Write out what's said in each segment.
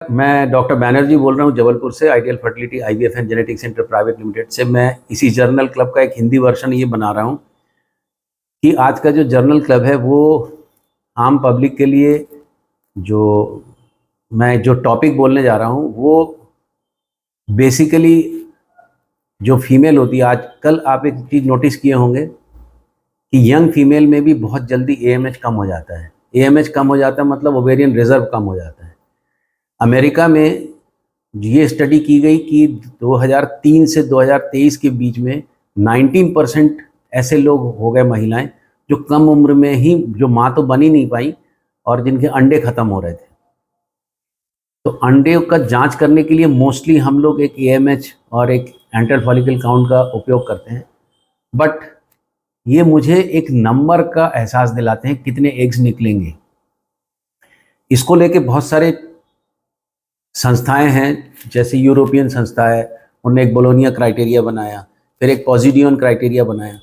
मैं डॉक्टर बैनर्जी बोल रहा हूँ जबलपुर से, ideal fertility IVF and genetic centre private limited से। मैं इसी जर्नल क्लब का एक हिंदी वर्जन ये बना रहा हूँ कि आज का जो जर्नल क्लब है वो आम पब्लिक के लिए जो मैं जो टॉपिक बोलने जा रहा हूँ वो बेसिकली जो फीमेल होती है, आजकल आप एक चीज़ नोटिस किए होंगे कि यंग फीमेल में भी बहुत जल्दी एएमएच कम हो जाता है। एएमएच कम हो जाता है मतलब ओवेरियन रिजर्व कम हो जाता है। अमेरिका में ये स्टडी की गई कि 2003 से 2023 के बीच में 19% ऐसे लोग हो गए महिलाएं जो कम उम्र में ही जो माँ तो बन ही नहीं पाई और जिनके अंडे खत्म हो रहे थे। तो अंडे का जांच करने के लिए मोस्टली हम लोग एक एएमएच और एक एंटर फॉलिकल काउंट का उपयोग करते हैं, बट ये मुझे एक नंबर का एहसास दिलाते हैं कितने एग्स निकलेंगे। इसको लेके बहुत सारे संस्थाएं हैं, जैसे यूरोपियन संस्था है, उन्होंने एक बोलोनिया क्राइटेरिया बनाया, फिर एक पॉजिडियन क्राइटेरिया बनाया।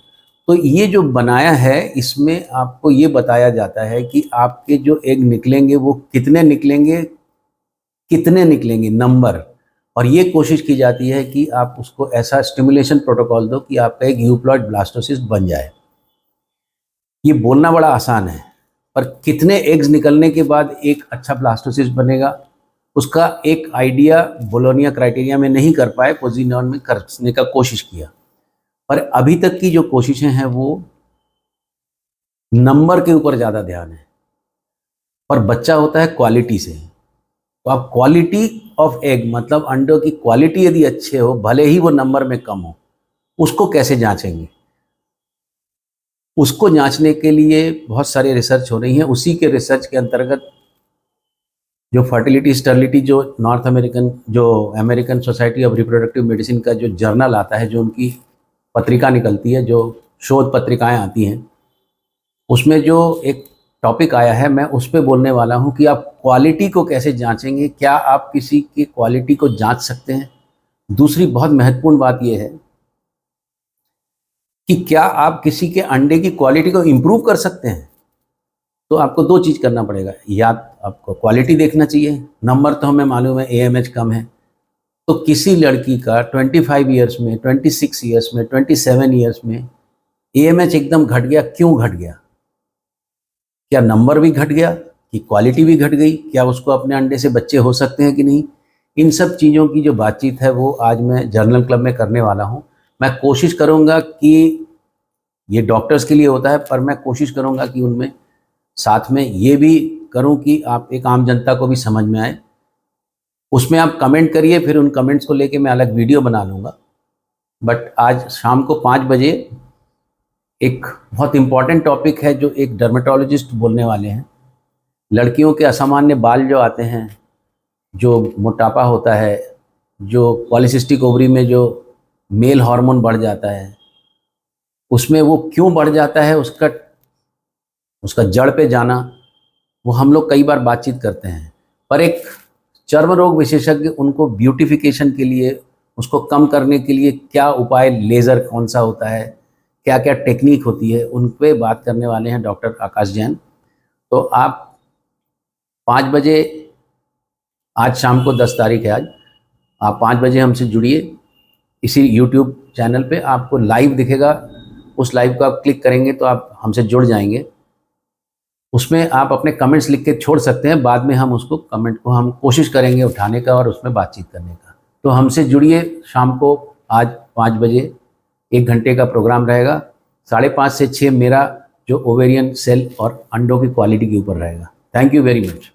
तो ये जो बनाया है इसमें आपको ये बताया जाता है कि आपके जो एग निकलेंगे वो कितने निकलेंगे नंबर, और ये कोशिश की जाती है कि आप उसको ऐसा स्टिमुलेशन प्रोटोकॉल दो कि आपका एक यूप्लॉइड ब्लास्टोसिस बन जाए। ये बोलना बड़ा आसान है, पर कितने एग्स निकलने के बाद एक अच्छा ब्लास्टोसिस बनेगा उसका एक आइडिया बोलोनिया क्राइटेरिया में नहीं कर पाए, पॉजिडियन में करने का कोशिश किया। पर अभी तक की जो कोशिशें हैं वो नंबर के ऊपर ज़्यादा ध्यान है, और बच्चा होता है क्वालिटी से। तो आप क्वालिटी ऑफ एग मतलब अंडों की क्वालिटी यदि अच्छे हो, भले ही वो नंबर में कम हो, उसको कैसे जांचेंगे? उसको जांचने के लिए बहुत सारे रिसर्च हो रही हैं। उसी के रिसर्च के अंतर्गत जो फर्टिलिटी स्टरलिटी जो नॉर्थ अमेरिकन जो American society of reproductive medicine का जो जर्नल आता है, जो उनकी पत्रिका निकलती है, जो शोध पत्रिकाएं आती हैं, उसमें जो एक टॉपिक आया है मैं उस पर बोलने वाला हूं कि आप क्वालिटी को कैसे जांचेंगे, क्या आप किसी की क्वालिटी को जांच सकते हैं। दूसरी बहुत महत्वपूर्ण बात यह है कि क्या आप किसी के अंडे की क्वालिटी को इम्प्रूव कर सकते हैं। तो आपको दो चीज़ करना पड़ेगा, या आपको क्वालिटी देखना चाहिए। नंबर तो हमें मालूम है एएमएच कम है, तो किसी लड़की का 25 ईयर्स में, 26 ईयर्स में, 27 ईयर्स में एएमएच एकदम घट गया, क्यों घट गया? क्या नंबर भी घट गया कि क्वालिटी भी घट गई? क्या उसको अपने अंडे से बच्चे हो सकते हैं कि नहीं? इन सब चीज़ों की जो बातचीत है वो आज मैं जर्नल क्लब में करने वाला हूँ। मैं कोशिश करूँगा कि ये डॉक्टर्स के लिए होता है, पर मैं कोशिश करूँगा कि उनमें साथ में ये भी करूं कि आप एक आम जनता को भी समझ में आए। उसमें आप कमेंट करिए, फिर उन कमेंट्स को लेके मैं अलग वीडियो बना लूँगा। बट आज शाम को 5 बजे एक बहुत इम्पॉर्टेंट टॉपिक है जो एक डर्मेटोलॉजिस्ट बोलने वाले हैं। लड़कियों के असामान्य बाल जो आते हैं, जो मोटापा होता है, जो पॉलीसिस्टिक ओवरी में जो मेल हार्मोन बढ़ जाता है, उसमें वो क्यों बढ़ जाता है, उसका जड़ पे जाना, वो हम लोग कई बार बातचीत करते हैं। पर एक चर्म रोग विशेषज्ञ उनको ब्यूटिफिकेशन के लिए, उसको कम करने के लिए क्या उपाय, लेज़र कौन सा होता है, क्या क्या टेक्निक होती है, उन पे बात करने वाले हैं डॉक्टर आकाश जैन। तो आप 5 बजे, आज शाम को 10 तारीख है, आज आप 5 बजे हमसे जुड़िए। इसी यूट्यूब चैनल पे आपको लाइव दिखेगा, उस लाइव को आप क्लिक करेंगे तो आप हमसे जुड़ जाएंगे। उसमें आप अपने कमेंट्स लिख के छोड़ सकते हैं, बाद में हम उसको कमेंट को हम कोशिश करेंगे उठाने का और उसमें बातचीत करने का। तो हमसे जुड़िए शाम को, आज 5 बजे 1 घंटे का प्रोग्राम रहेगा। 5:30 से 6 मेरा जो ओवेरियन सेल और अंडों की क्वालिटी के ऊपर रहेगा। Thank you very much.